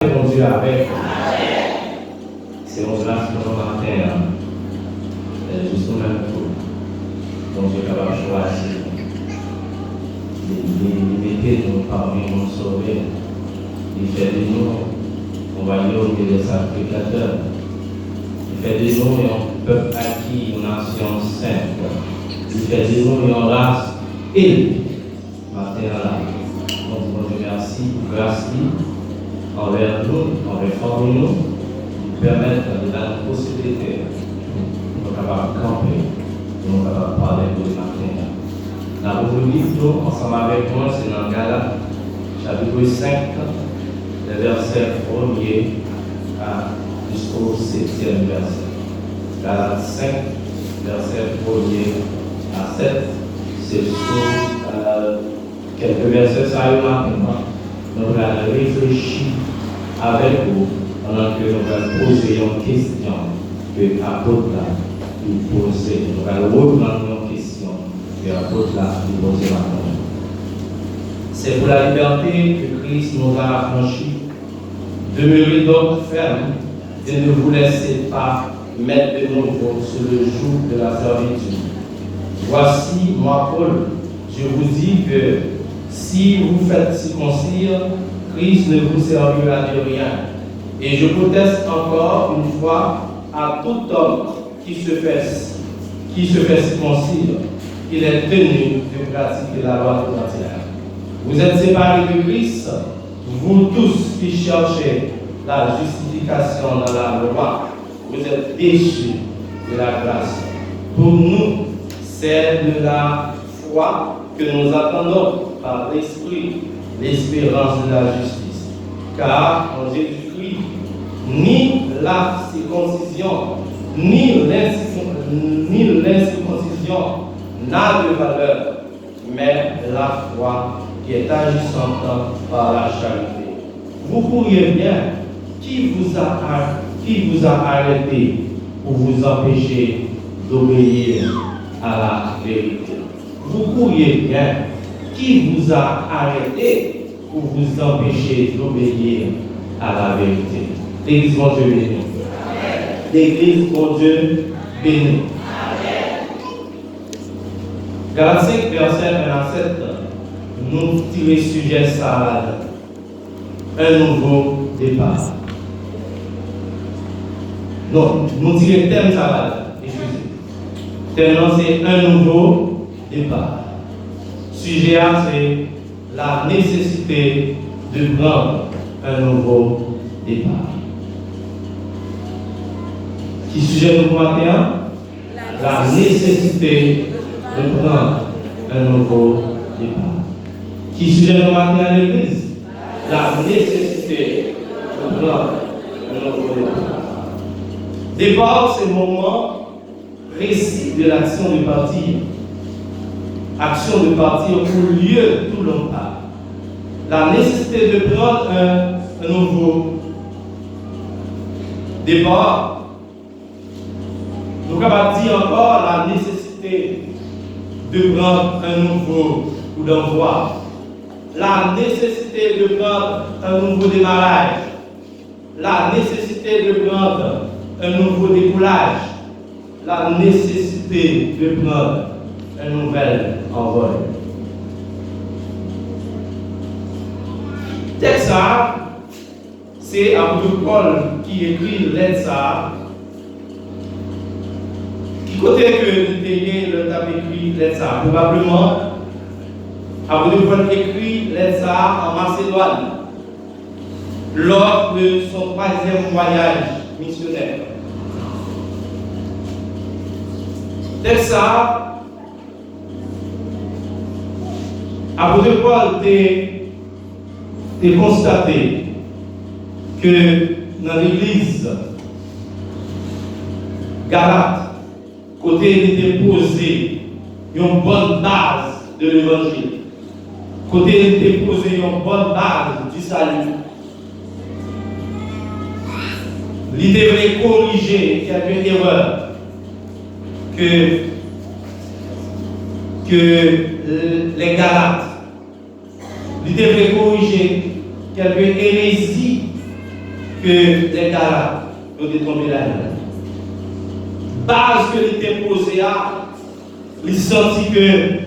Bon Dieu avec. C'est mon grâce pour le matin. Juste au même coup. Bon Dieu capable de choisir. Il mettait nous parmi nos sauvés. Il fait de nous un royaume de sacrificateurs. Il fait de nous un peuple acquis, une nation sainte. Il fait de nous une race élevée. Matin là. Bon Dieu merci pour grâce envers nous, envers nous, nous permettre de donner une possibilité de nous capables de camper, de nous capables de parler de matin. Dans votre livre, ensemble avec moi, c'est dans Galates, chapitre 5, le verset 1er jusqu'au 7e verset. Galates 5, verset 1er à 7, c'est sur quelques versets, ça y est maintenant. Nous allons réfléchir avec vous pendant que nous allons poser une question que l'apôtre nous posait. Nous allons reprendre une question que l'apôtre nous posait maintenant. C'est pour la liberté que Christ nous a affranchis. Demeurez donc fermes et ne vous laissez pas mettre de nouveau sur le joug de la servitude. Voici, moi, Paul, je vous dis que si vous faites circoncire, Christ ne vous servira de rien. Et je proteste encore une fois à tout homme qui se fait circoncire qu'il est tenu de pratiquer la loi tout entière. Vous êtes séparés de Christ, vous tous qui cherchez la justification dans la loi, vous êtes déchus de la grâce. Pour nous, c'est de la foi que nous attendons par l'Esprit, l'espérance de la justice. Car en Jésus-Christ, ni la circoncision, ni l'incirconcision n'a de valeur, mais la foi qui est agissante par la charité. Vous pourriez bien, qui vous a arrêté pour vous empêcher d'obéir à la vérité? Vous pourriez bien, qui vous a arrêté pour vous empêcher d'obéir à la vérité? L'Église, mon Dieu béni. L'Église, mon Dieu béni. Galates 5, verset 1 à 7, nous tirons sujet ça, un nouveau départ. Non, nous tirons thème ça, excusez. Thème, c'est un nouveau départ. Sujet A, c'est la nécessité de prendre un nouveau départ. Qui sujet nous matin? La nécessité de prendre un nouveau départ. Qui sujet nous matin à l'église? La nécessité de prendre un nouveau départ. Départ, c'est le moment précis de l'action de partir. Action de partir pour lieu tout l'on parle. La nécessité de prendre un nouveau départ. Nous allons dire encore la nécessité de prendre un nouveau coup d'envoi. La nécessité de prendre un nouveau démarrage. La nécessité de prendre un nouveau décollage. La nécessité de prendre un nouvel envol. Texte ça, c'est l'apôtre Paul qui écrit lettre ça. Qui côté que nous ayons le tape écrit lettre ça? Probablement, l'apôtre Paul écrit lettre ça en Macédoine lors de son 3e voyage missionnaire. Texte ça, l'apôtre Paul a constaté que dans l'église Galate, côté il était posé une bonne base de l'évangile, côté il était posé une bonne base du salut, il devait corriger quelques erreurs que les Galates, il devait corriger quelques hérésies que les gars ont tombé là. Base que l'était posée à, il sentit que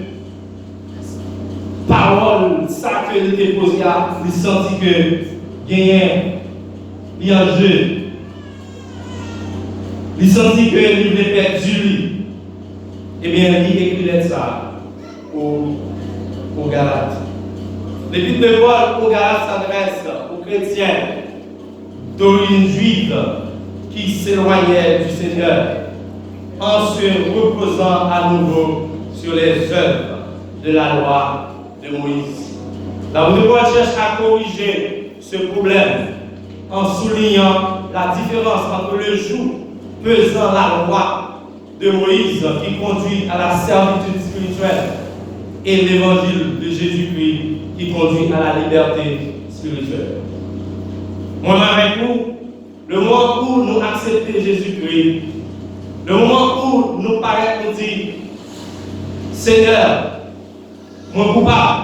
parole, ça que l'était posée à, il sentit que gagnait, il y a un jeu. Il sentit que il voulait perdre lui. Eh bien, il écrit ça aux Galates. L'épître de Paul aux Galates s'adresse aux chrétiens d'origine juive qui s'éloignaient du Seigneur en se reposant à nouveau sur les œuvres de la loi de Moïse. L'apôtre Paul cherche à corriger ce problème en soulignant la différence entre le joug pesant la loi de Moïse qui conduit à la servitude spirituelle et l'évangile de Jésus-Christ qui conduit à la liberté spirituelle. Moi avec vous, le moment où nous acceptons Jésus-Christ, le moment où nous paraissons nous dire Seigneur, mon coupable,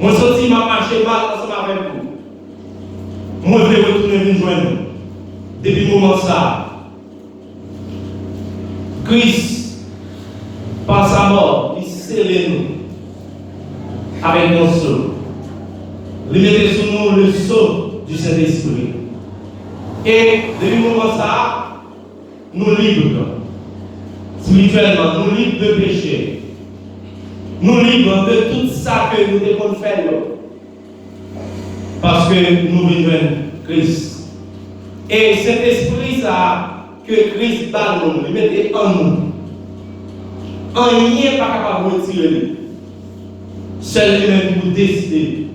mon senti m'a marché mal ensemble avec vous. Moi je vais retourner nous joindre. Depuis le moment ça, Christ, par sa mort, il scellait nous avec nos sceaux. Il mettait sur nous le sceau du Saint-Esprit. Et depuis le moment ça, nous libres. Spirituellement, nous libres de péché. Nous libres de tout ça que nous devons faire. Parce que nous vivons Christ. Et cet esprit ça, que Christ bat nous, il mettait en nous. En rien pas capable de retirer. Seul lui-même pour décider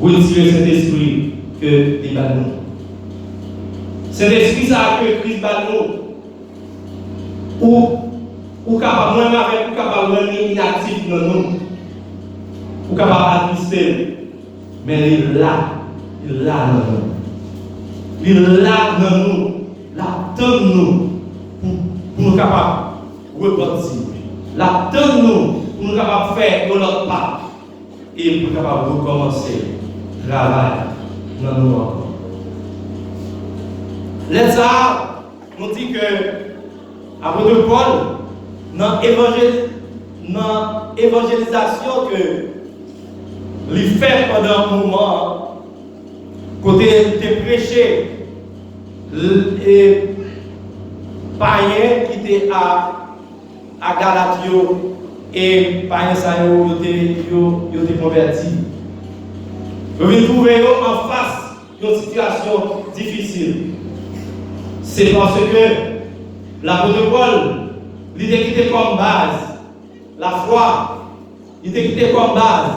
retirer cet esprit que il bat nous. Cet esprit ça que Christ bat nous. Ou capable même avec ou capable même inactif dans nous. Ou capable d'attrister. Mais il est là dans nous. Il est là dans nous. La donne-nous pour nous capables de repartir. La donne-nous pour nous capables de faire notre part. Et pour nous capables de recommencer le travail dans nous encore. L'État nous dit que, après de Paul, dans l'évangélisation que lui fait pendant un moment, côté de prêcher, les païens qui étaient à Galatio et païens ça ils étaient convertis. Vous venez trouver en face d'une situation difficile. C'est parce que l'apôtre Paul, il était quitté comme base la foi, il était quitté comme base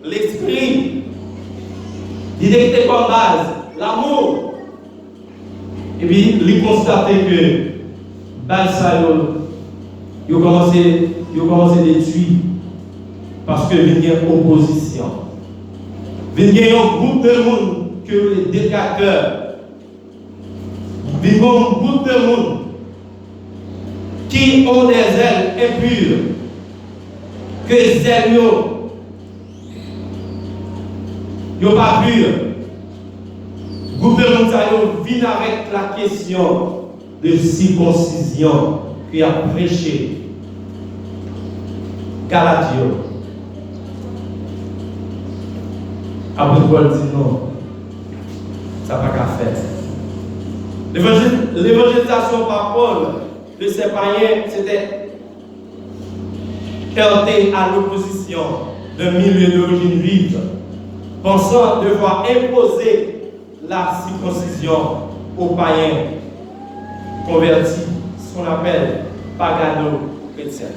l'esprit, il était quitté comme base l'amour. Et puis, il constate que Balsa, il a commencé à détruire parce que il y a une opposition. Il y a un groupe de monde que les détracteurs, il y a un groupe de monde qui ont des ailes impures, que les ailes n'ont pas pures. Le gouvernement vient avec la question de circoncision qui a prêché Galatio. Après, Paul dit non, ça n'a pas qu'à faire. L'évangélisation par Paul de ces païens, c'était heurté à l'opposition d'un milieu d'origine juive, pensant devoir imposer la circoncision aux païens convertis, ce qu'on appelle pagano-chrétiens.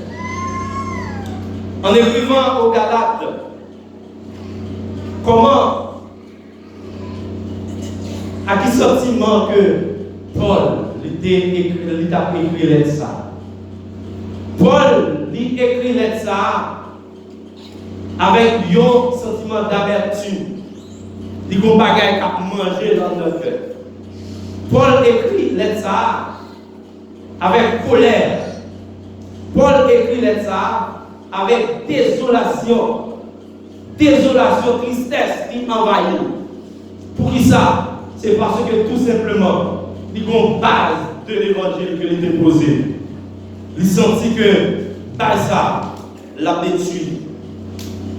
En écrivant aux Galates, comment, à qui sentiment que Paul a écrit ça? Paul lui écrit ça avec un sentiment d'amertume. Il n'y a pas de manger dans notre cœur. Paul écrit ça avec colère. Paul écrit ça avec désolation. Désolation, tristesse qui envahit. Pour qui ça? C'est parce que tout simplement, il y a une base de l'évangile que l'était posé. Il sentit que base ça l'a détruit.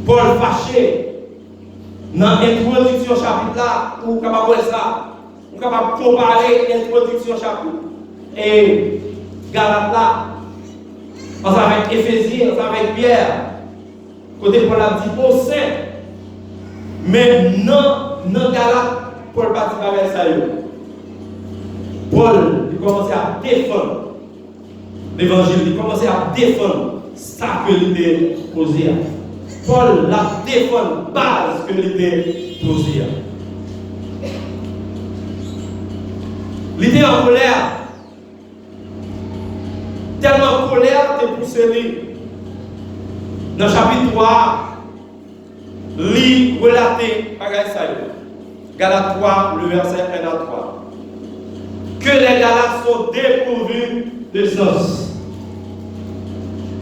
Paul fâché, dans l'introduction chapitre là, ou capable de ça, ou capable de comparer l'introduction chapitre et Galate là, ensemble avec Éphésiens, ensemble avec Pierre, côté Paul a dit au sein, mais non Galate, Paul pas dit avec ça. Paul, il commençait à défendre l'évangile, il commençait à défendre ça que l'idée posée. Paul la défend base que l'idée posée. L'idée en colère, tellement colère t'es poussé. Dans le chapitre 3, lit relaté par Galates 3, le verset 1 à 3. Que les Galates sont dépourvus de sens.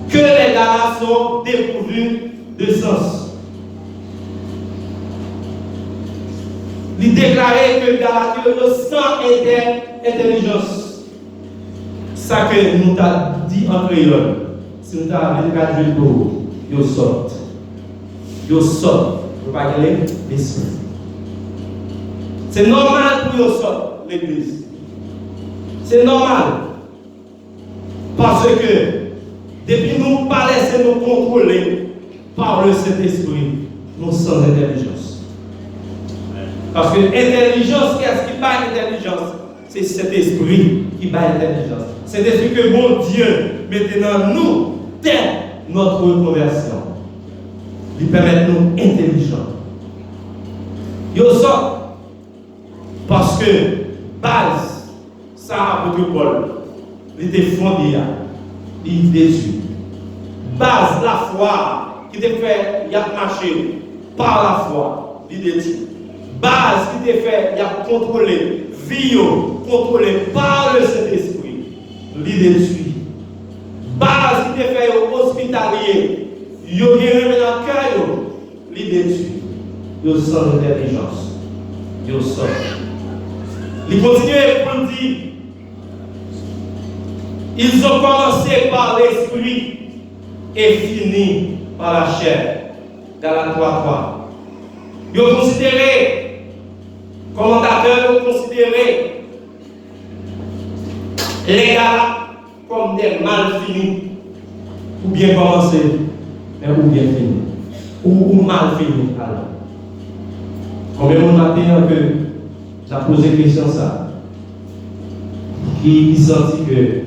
Que les Galates sont dépourvus de sens. Il déclarait que Galates sans intelligence. Ça que nous t'a dit en créole. Si nous t'avons traduit pour yo sort. Yo sort. Vous ne pouvez pas gagner l'esprit. C'est normal pour yo sort l'église. C'est normal. Parce que depuis nous pas laisser nous contrôler par le Saint-Esprit, nous sans intelligence. Parce que l'intelligence, qu'est-ce qui bat l'intelligence? C'est cet esprit qui bat l'intelligence. C'est l'esprit que mon Dieu mette dans nous dès notre conversion. Il permet de nous intelligents. Yo sort parce que base, ça apôtre Paul, il était fondé, il détruit. Base, la foi, qui te fait, il a marché par la foi, il détruit. Base qui te fait, il a contrôlé, vie, contrôlé par le Saint-Esprit, il détruit. Base qui te fait hospitalier, il a guéri dans le cœur, il détruit. Il sans intelligence, il sort. Il continue pour dire, ils ont commencé par l'esprit et fini par la chair. Galates 3. Ils ont considéré, commentateurs ont considéré les Galates comme des mal finis, ou bien commencé, mais ou bien fini, ou mal fini. Alors, combien de matin que j'ai posé la question ça, qui sentit que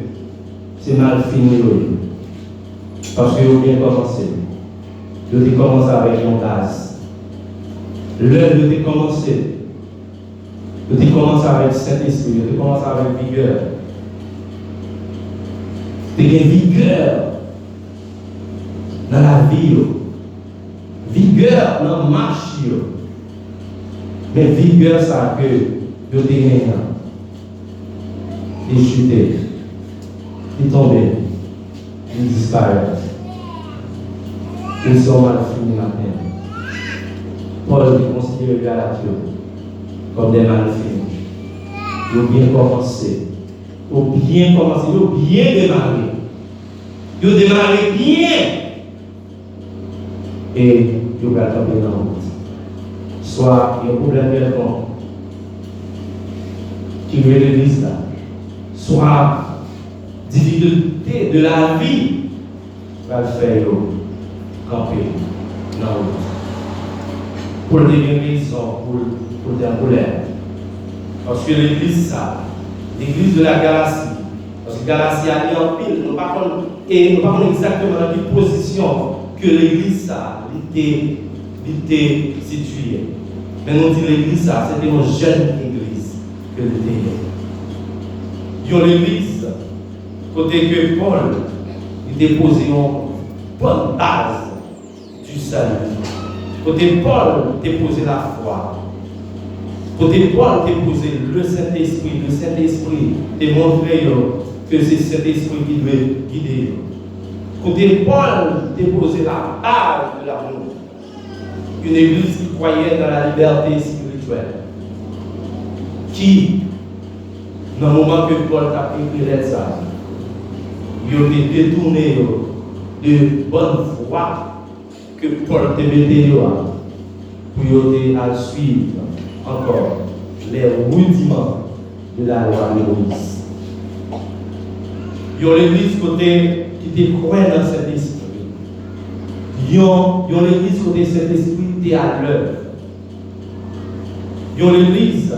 c'est mal fini, parce que vous bien commencé. Vous avez commencé avec une base. L'heure de commencer. Vous avez commencé avec Saint-Esprit, vous avez commencé avec vigueur. Vous avez vigueur dans la vie, vigueur dans la marche. Mais vigueur, ça que vous avez gagné. Et chuté. Il tombé, il disparaît. Ils sont mal finis matin. Paul considère les Galates comme des mal finis. Ils ont bien commencé. Ils ont bien commencé. Ils ont bien démarré. Ils ont démarré bien. Et ils ont tomber dans la route. Soit il y a un problème quelconque qui veut l'église là. Soit difficulté de la vie va le faire camper dans la route. Pour des raisons, pour des colères. Parce que l'église, ça, l'église de la Galatie, parce que Galatie a mis en pile, nous ne parlons pas exactement dans quelle position que l'église, ça, était située. Mais nous disons l'église, ça, c'était une jeune église que l'était. Il y a l'église, côté que Paul, il déposait une bonne base du salut. Côté Paul, il déposait la foi. Côté Paul, il déposait le Saint-Esprit. Le Saint-Esprit démontrait que c'est cet esprit qui devait guider. Côté Paul, il déposait la base de l'amour. Une église qui croyait dans la liberté spirituelle. qui, dans le moment que Paul a écrit ça, il a détourné de bonne voie que Paul te mettait pour à suivre encore les rudiments de la loi de Moïse. Il y a l'église côté qui te croit dans cet esprit. Il y a l'église côté cet esprit qui est à l'œuvre. Il y a l'église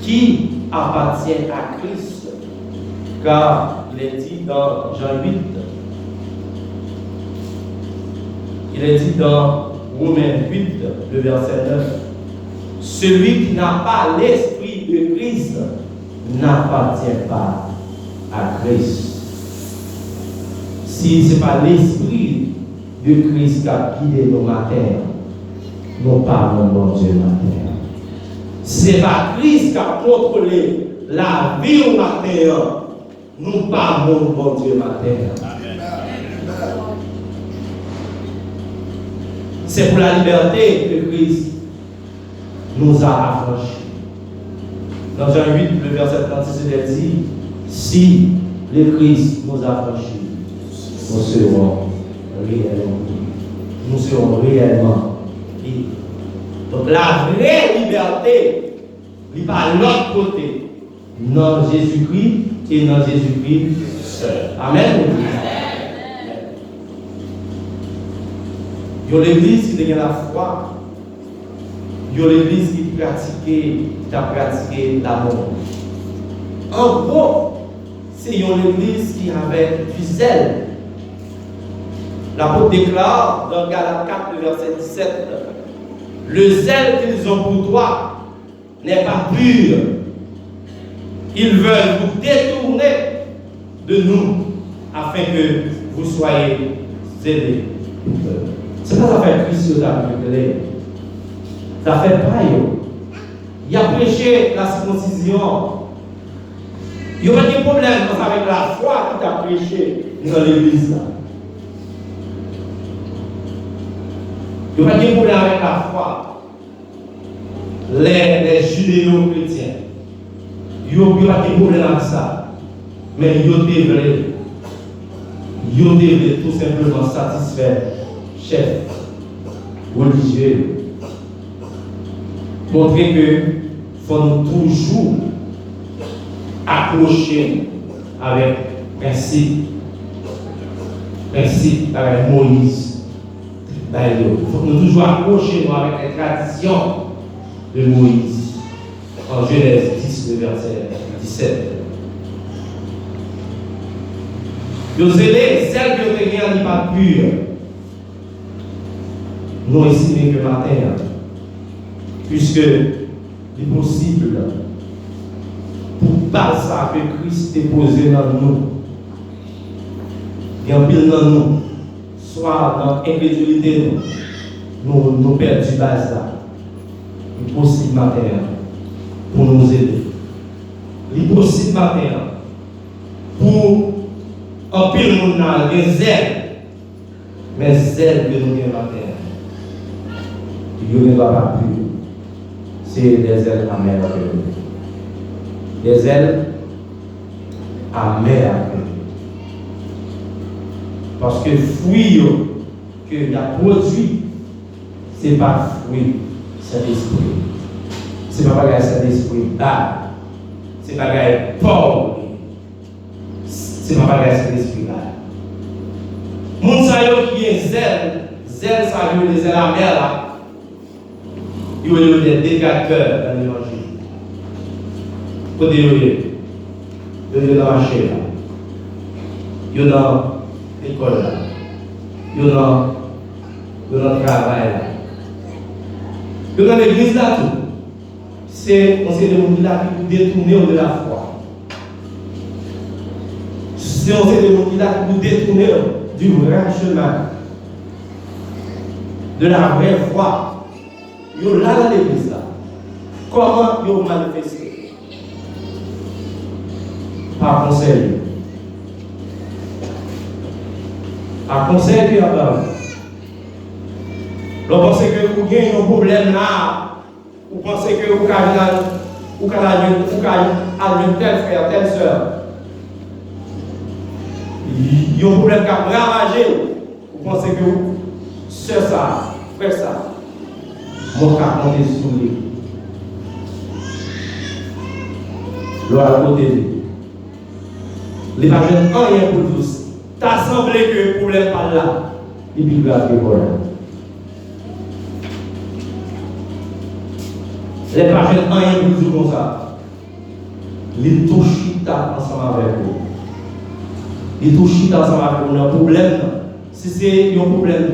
qui appartient à Christ. Car il est dit dans Jean 8, il est dit dans Romains 8, le verset 9, celui qui n'a pas l'esprit de Christ n'appartient pas à Christ. Si ce n'est pas l'esprit de Christ qui a guidé nos matins, nous parlons bon Dieu matin. Ce n'est pas Christ qui a contrôlé la vie au matin, nous parlons bon Dieu matin. C'est pour la liberté que Christ nous a affranchis. Dans Jean 8, le verset 36, il est dit, si le Christ nous a affranchis, nous serons réellement libres. Donc la vraie liberté, il n'est pas de l'autre côté, dans Jésus-Christ et dans Jésus-Christ seul. Amen. Il y a l'église qui a la foi. Il y a l'église qui a pratiqué l'amour. En gros, c'est une église qui avait du zèle. L'apôtre déclare dans Galates 4, le verset 17, le zèle qu'ils ont pour toi n'est pas pur. Ils veulent vous détourner de nous afin que vous soyez zélés. C'est pas ça fait Christ d'arriver. Ça fait pas. Il a prêché la circoncision. Il n'y a pas de problème avec la foi qui t'a prêché dans l'église. Il n'y a pas de problème avec la foi. Les judéo-chrétiens. Il n'y a pas de problème avec ça. Mais il devrait tout simplement satisfaire chef religieux. Montrer que faut nous toujours accrocher avec principe avec Moïse. Il faut nous toujours accrocher avec les traditions de Moïse. En Genèse 10, le verset 17. Nous zélés, celle que rien n'est pas pure. Nous estimons que matin, puisque il est possible pour base ça que Christ est posé dans nous, et en pile dans nous, soit dans l'incrédulité, nous perdons du base là. Il est possible matin pour nous aider. Il est possible matin pour en pile nous avons des ailes, mais zèle que nous avons matin. Il ne va pas plus. C'est des ailes amères. Des ailes amères. Parce que le fruit qu'il a produit, ce n'est pas fruit, c'est l'esprit. Ce n'est pas bagage, c'est l'esprit bas. C'est pas bagage pauvre. C'est pas bagage, c'est l'esprit bas. Moun sa yo qui est zèle ça veut les ailes amères là. Il y a des détracteurs dans l'évangile. Côté il y a dans la marché là. Il y a dans l'école là. Il y a dans le travail là. Il y a dans l'église là tout. C'est des gens qui détournent de la foi. C'est des gens qui détournent du vrai chemin. De la vraie foi. Ils sont là dans l'église là. Comment ils ont manifesté? Par conseil. Par conseil qui a parlé. Vous pensez que vous avez un problème là, vous pensez que vous avez ou qu'à un tel frère, telle soeur. Il y a un problème qui a ravagé. Vous pensez que soeur ça, frère ça, mon cas compter sur lui. L'eau à côté de lui. Les pas rien pour tous. T'as semblé que le problème pas là. Et puis grave que voilà. Les pas rien pour tous comme ça. Les touchent ensemble avec vous. Les touchent ensemble avec vous. Un problème, si c'est un problème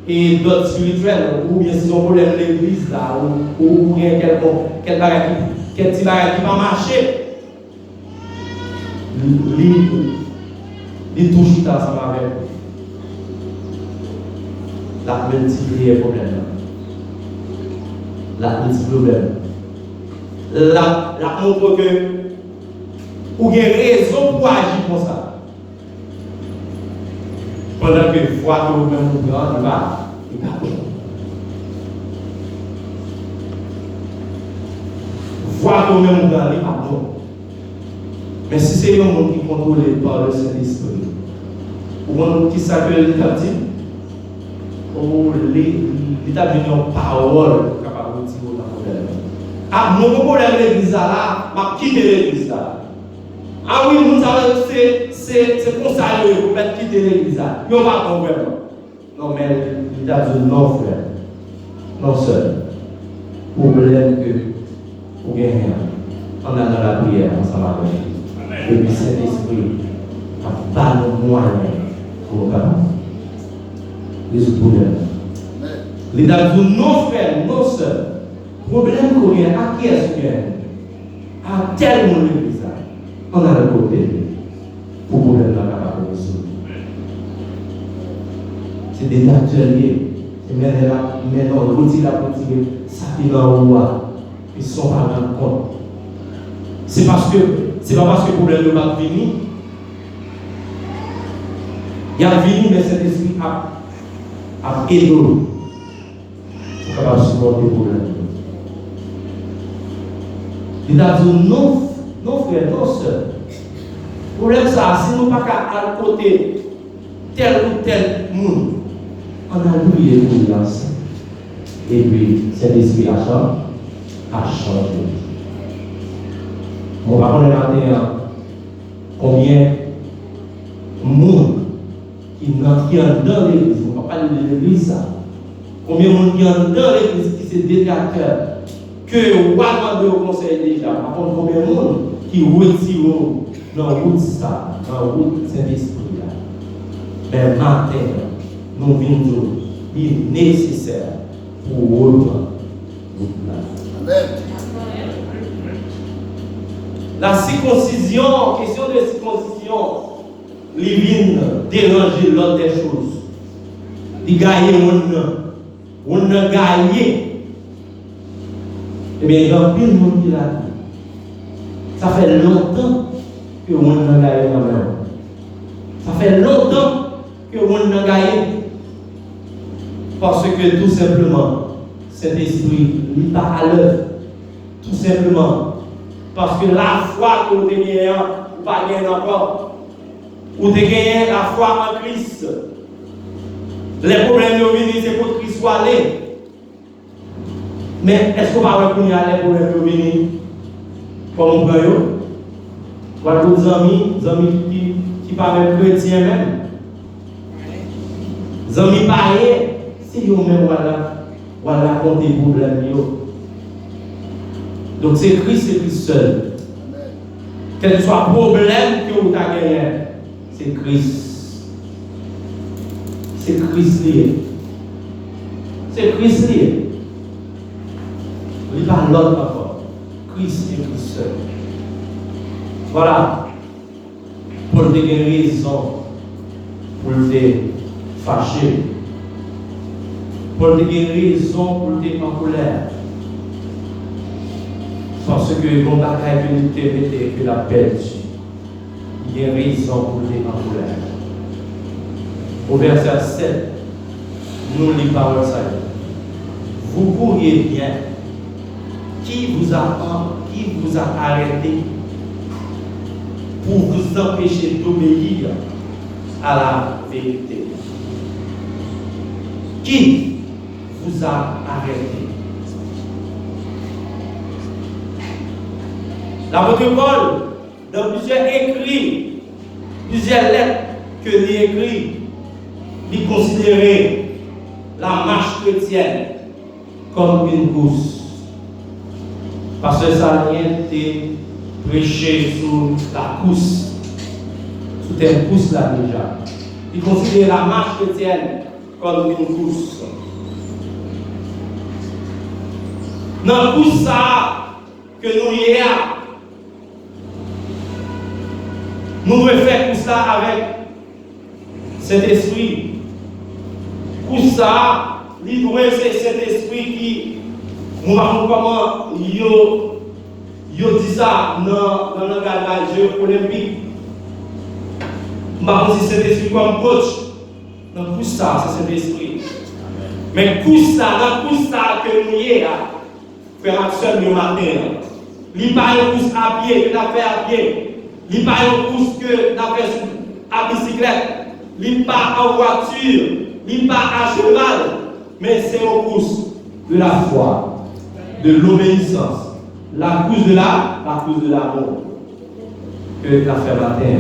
et d'autres spirituels, ou bien si c'est un problème de l'église là, ou bien quel petit bagage qui va marcher. Les touches ensemble avec vous. La multiplier le problème. La multiplier le problème. La montre que vous avez raison pour agir comme ça. Pendant que vous voyez que vous-même vous prenez, il va. Voir que vous-même vous prenez, il va. Mais si c'est un monde qui est contrôlé par le Saint-Esprit, ou un monde qui s'appelle l'État dit, ou l'État dit une parole capable de tirer dans le problème. Ah, mon problème de l'église là, je vais quitter l'église là. Ah oui, nous savons c'est pour ça que vous pouvez quitter l'église là. Nous ne va pas comprendre. Non, mais l'État dit non, frère. Non, seul. Problème que vous gagnez. On a dans la prière ensemble avec vous. Et puis Saint-Esprit a pas de moyens pour résoudre le problème. Les dames disent non frère, non sœur. Problème qu'on a, à qui est-ce qu'il y a? À tel monde l'église. On a le côté pour problème là capable de résoudre. C'est des ateliers. Maintenant, on dit la politique, ça fait dans le roi. Ils ne sont pas rendus compte. C'est pas parce que le problème ne va pas venir. Il y a venu, mais cet esprit a aidé nous pour capable de supporter le problème. Il a dit non, frère, non, sœur. Le problème, ça, si nous ne pas à côté tel ou tel monde, on a oublié l'alliance. Et puis, cet esprit a changé. On va connaître maintenant combien de monde qui est dans l'église, on ne va pas parler de l'église, combien de monde qui est dans l'église qui c'est détracteur, que on va demander au conseil déjà, par contre combien de monde qui retire dans la route ça, dans la route Saint-Esprit là. Mais maintenant, nous venons, il est nécessaire pour reprendre route là. Amen. La circoncision, question de circoncision, il vient déranger l'autre des choses. Il gagne, on a gagné. Eh bien, il y a plus de monde qui l'a dit. Ça fait longtemps que on a gagné quand même. Ça fait longtemps que on a gagné. Parce que tout simplement, cet esprit n'est pas à l'œuvre. Tout simplement. Parce que la foi que vous avez gagnée, vous pas gagné encore. Vous avez gagné la foi en Christ. Les problèmes qui viennent, c'est pour Christ soit allé. Mais est-ce qu'on va reconnaître les problèmes qui viennent comme on peut? Voilà d'autres amis qui parlent chrétiens même. Les amis païens, si vous-même voilà compter les problèmes. Donc c'est Christ seul. Quel soit le problème que vous avez gagné, c'est Christ. C'est Christ lié. C'est Christ lié. Il n'y a pas l'autre encore. Christ et Christ seul. Voilà. Pour te gagner raison, pour te fâcher, pour te gagner raison, pour te en colère. Parce que mon bagaille que nous te que la perdu, il y a raison pour te en colère. Au verset 7, nous lisons paroles ça. Vous pourriez bien qui vous a arrêté pour vous empêcher d'obéir à la vérité? Qui vous a arrêté? L'apôtre Paul, dans plusieurs écrits, plusieurs lettres que lui écrit, lui considérait la marche chrétienne comme une course. Parce que ça vient de prêcher sur la course. Sur tes courses là déjà. Il considère la marche chrétienne comme une course. Dans la course ça que nous y avons, nous devons faire tout ça avec cet esprit. Pour ça, l'idée c'est cet esprit qui, nous allons comment yo dit ça dans le langage olympique. Nous allons dire cet esprit comme coach. Dans tout ça, c'est cet esprit. Mais pour ça, dans tout ça que nous y avons, frère Maxwell le matin, il n'y a pas une course à pied, il a fait à pied. Il n'y a pas une course que nous avons fait à bicyclette. Il n'y a pas en voiture. Il n'y a pas à cheval. Mais c'est une course de la foi, de l'obéissance. La course de l'amour que nous avons fait matin.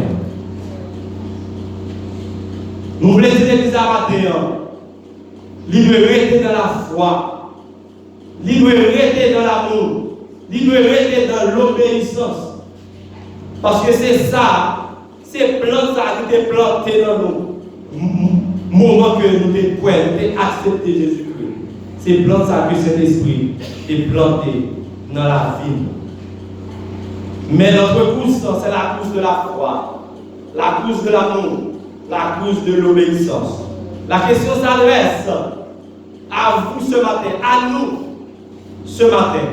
Nous voulons dire l'église à matin. Libérer dans la foi. Libérer dans l'amour. Libérer dans l'obéissance. Parce que c'est ça, c'est plantes ça qui est planté dans nous. Moment que nous avons accepté Jésus-Christ. C'est plantes ça que cet esprit est planté dans la vie. Mais notre course, c'est la course de la foi, la course de l'amour, la course de l'obéissance. La question s'adresse à vous ce matin, à nous ce matin.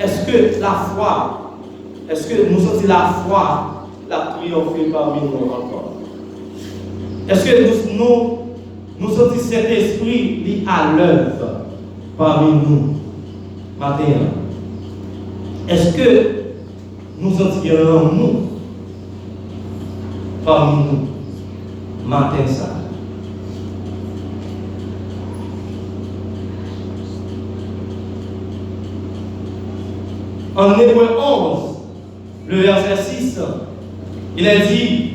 Est-ce que la foi, est-ce que nous sentons la foi la triompher parmi nous encore? Est-ce que nous sentons cet esprit à l'œuvre parmi nous matin? Est-ce que nous sentons l'amour parmi nous matin ça? En Hébreux 11, le verset 6, il a dit,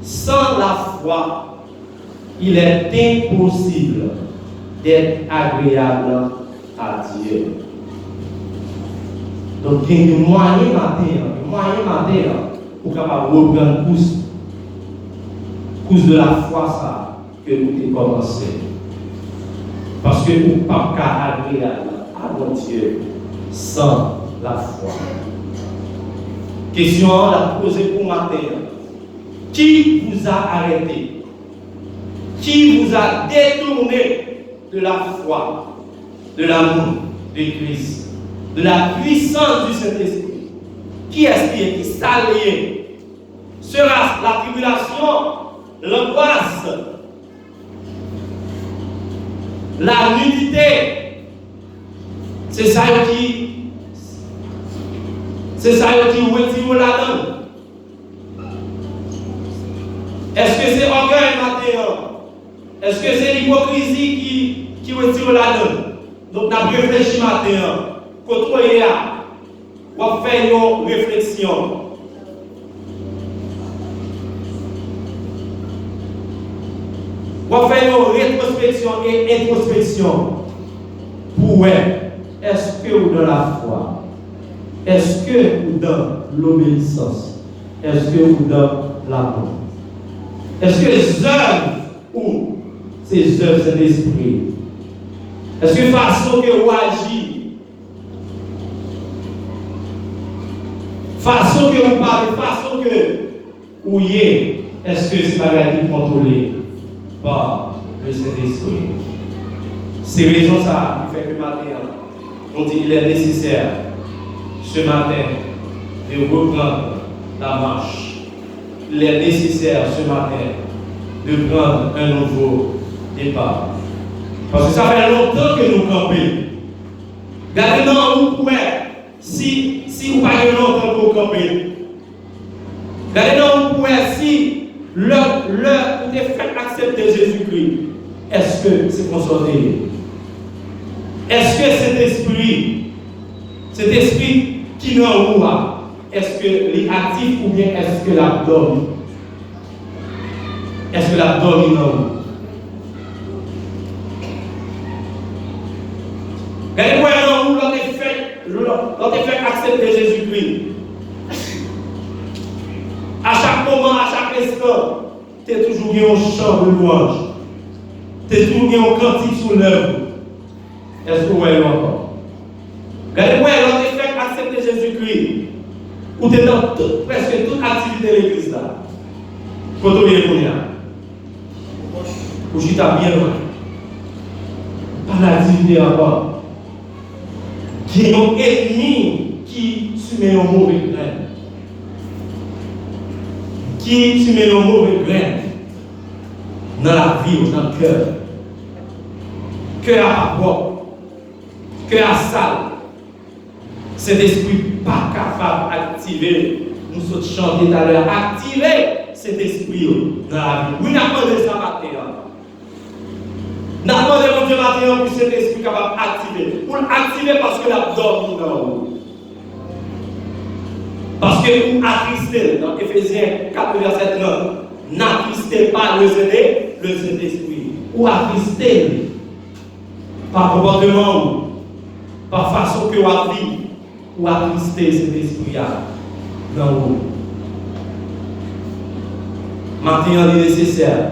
sans la foi, il est impossible d'être agréable à Dieu. Donc, il y a des moyens matin pour capable reprendre course de la foi ça que nous avons commencé. Parce que nous ne pouvons pas agréable à Dieu sans la foi. Question à poser pour matin. Qui vous a arrêté? Qui vous a détourné de la foi, de l'amour de Christ, de la puissance du Saint-Esprit? Qui est-ce qui s'allie? Sera la tribulation, l'angoisse, la nudité? C'est ça qui retire la langue. Est-ce que c'est orgueil matin? Est-ce que c'est l'hypocrisie qui retire la langue? Donc, nous avons réfléchi matin. Côtoyer là, on va faire une réflexion. On va faire une rétrospection et introspection. Pour est-ce que vous dans la foi? Est-ce que vous dans l'obéissance? Est-ce que vous dans l'amour? Est-ce que les œuvres ou ces œuvres de l'esprit? Est-ce que façon que vous agissez, façon que vous parlez, façon que vous y êtes, est-ce que c'est pas contrôlé par le Saint-Esprit? C'est raison ça qui fait que matin, on dit qu'il est nécessaire ce matin de reprendre la marche. Il est nécessaire ce matin de prendre un nouveau départ. Parce que ça fait longtemps que nous campons. Regardez dans où pouvez. si vous parlez longtemps pour camper, regardez donc si l'heure où tu fait accepter Jésus-Christ, est-ce que c'est consolé? Est-ce que cet esprit qui nous envoie, est-ce que est actif ou bien est-ce que l'abdomen? Est-ce que l'abdomen non? Regardez-moi où l'on fait accepter Jésus-Christ. À chaque moment, à chaque instant, tu es toujours bien au chant de louange. Tu es toujours bien au cantique sous l'œuvre. Est-ce que vous voyez encore? Regardez-moi, l'on fait accepter Jésus-Christ. Ou tu es dans presque toute activité de l'église là. Quand on est venu. Ou j'y t'as bien loin. Pas l'activité encore. Qui est un ennemi qui soumet un mauvais grain. Qui soumet un mauvais grain dans la vie, dans le cœur. Cœur à propre. Cœur à sale. Cet esprit pas capable d'activer. Nous sommes chantés tout à l'heure. Activer cet esprit dans la vie. Oui, nous avons demandé ça matin. Nous avons demandé mon Dieu matin pour cet esprit capable d'activer. Pour l'activer parce que la dormi dans vous. Parce que vous attristez, dans Ephésiens 4, verset 9, n'attristez pas le Saint-Esprit. Ou attristez par comportement, par façon que vous vivez, ou attristez cet esprit dans vous. Maintenant, il est nécessaire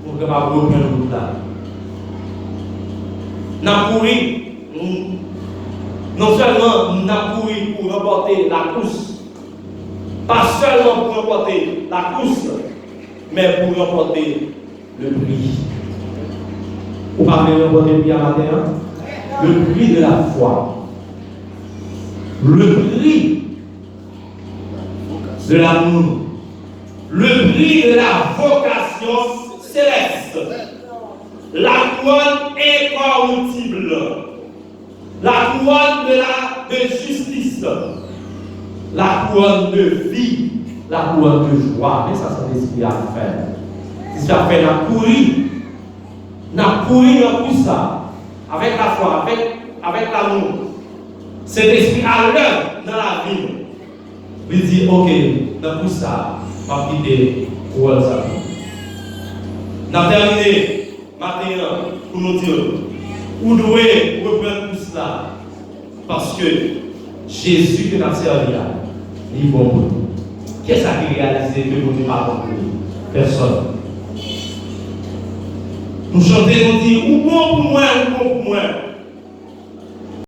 pour que vous repreniez le route là. Nous avons couru, non seulement nous avons couru pour remporter la course, pas seulement pour remporter la course, mais pour remporter le prix. Vous parlez remporter le prix à matin? Le prix de la foi. Le prix de l'amour. Le prix de la vocation céleste. La couronne incorruptible. La couronne de justice. La couronne de vie, la couronne de joie. Mais ça, c'est l'esprit à faire. C'est ça fait la courir. La courir dans tout ça. Avec la foi, avec l'amour. Cet esprit à l'œuvre dans la vie. Il dit, ok, dans tout ça, on va quitter couronne ça. On a terminé maintenant pour nous dire, vous devez reprendre tout cela. Parce que Jésus que nous avons servi, il est bon pour nous. Qu'est-ce qui réalisé que nous n'avons pas compris? Personne. Nous chantons, nous disons, ou bon pour moi, ou bon pour moi.